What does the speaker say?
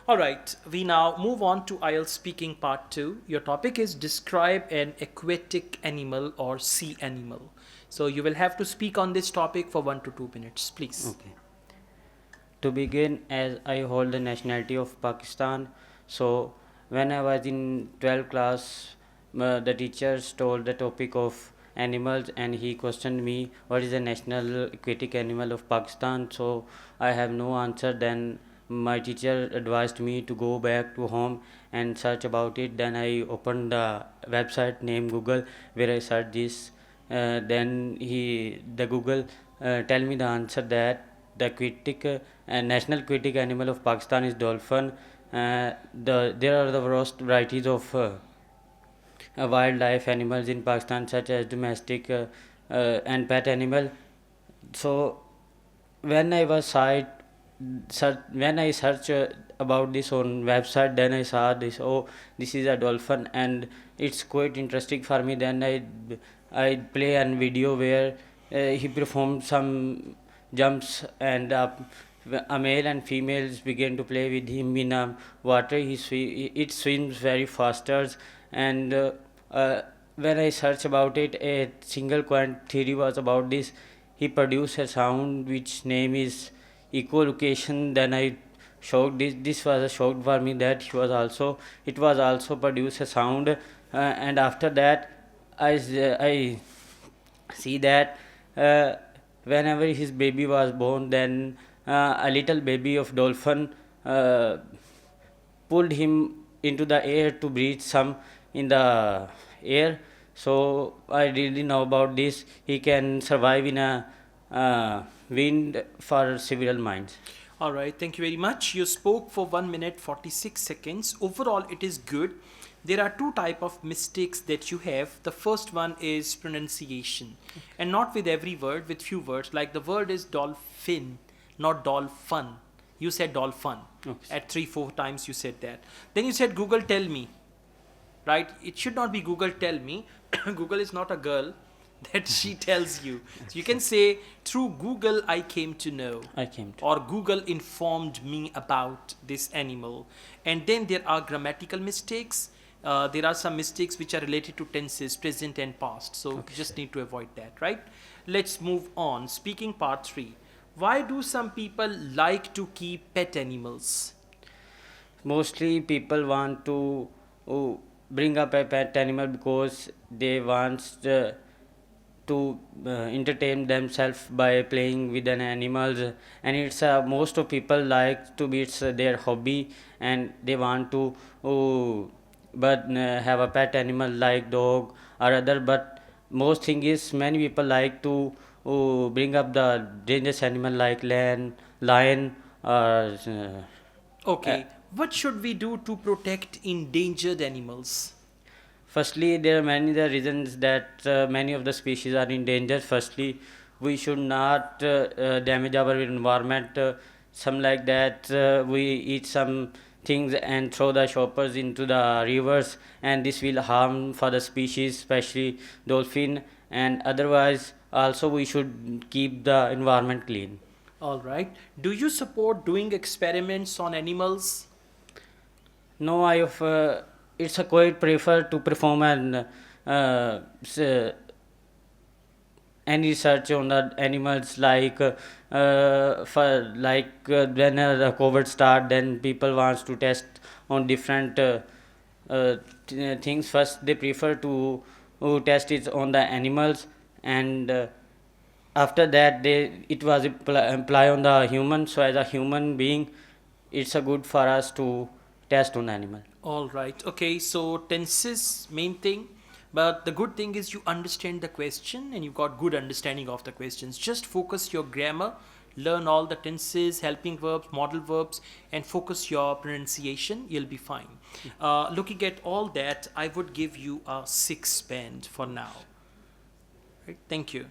All right, we now move on to IELTS speaking part 2. Your topic is describe an aquatic animal or sea animal. So you will have to speak on this topic for 1 to 2 minutes, please. Okay. To begin, as I hold the nationality of Pakistan, so when I was in 12th class, the teachers told the topic of animals and he questioned me what is the national aquatic animal of Pakistan. So I have no answer. Then my teacher advised me to go back to home and search about it. Then I opened the website named Google where I searched this. The Google tell me the answer that the aquatic national aquatic animal of Pakistan is dolphin. There are the vast varieties of wildlife animals in Pakistan, such as domestic and pet animal. So when I was when I search about this on website, then I saw this. Oh, this is a dolphin, and it's quite interesting for me. Then I play a video where he performed some jumps, and a male and females began to play with him in water. It swims very faster, and when I search about it, a single quant theory was about this. He produced a sound which name is echolocation. Then I shocked. This was a shock for me that it was also produce a sound, and after that I see that whenever his baby was born, then a little baby of dolphin pulled him into the air to breathe some in the air. So I really know about this. He can survive in a wind for several months. All right, thank you very much. You spoke for 1 minute 46 seconds. Overall, it is good. There are two type of mistakes that you have. The first one is pronunciation, and not with every word, with few words. Like the word is dolphin, not dolphin. You said dolphin. Okay. At 3 4 times you said that. Then you said Google tell me, right? It should not be Google tell me. Google is not a girl that she tells you. So you can say through Google I came to know, I came to. or Google informed me about this animal. And then there are grammatical mistakes. There are some mistakes which are related to tenses, present and past. So you just need to avoid that, right? Let's move on. Speaking part 3. Why do some people like to keep pet animals? Mostly people want to bring up a pet animal because they want to entertain themselves by playing with an animals, and it's most of people like to be it's their hobby, and they want to but have a pet animal like dog or other. But most thing is many people like to bring up the dangerous animal like lion or uh, Okay, what should we do to protect endangered animals? firstly, there are many the reasons that many of the species are in danger. Firstly, we should not damage our environment. Some like that, we eat some things and throw the shoppers into the rivers, and this will harm for the species, especially dolphin. And otherwise, also we should keep the environment clean. All right. Do you support doing experiments on animals? No, it's a quite prefer to perform an s- any research on the animals like for like when the COVID start, then people wants to test on different things. First they prefer to test it on the animals, and after that they it was apply on the human. So as a human being, it's a good for us to test on animal. All right. Okay. So tenses main thing, but the good thing is you understand the question and you got good understanding of the questions. Just focus your grammar, learn all the tenses, helping verbs, modal verbs, and focus your pronunciation. You'll be fine. Looking at all that, I would give you a 6 band for now. Right. Thank you.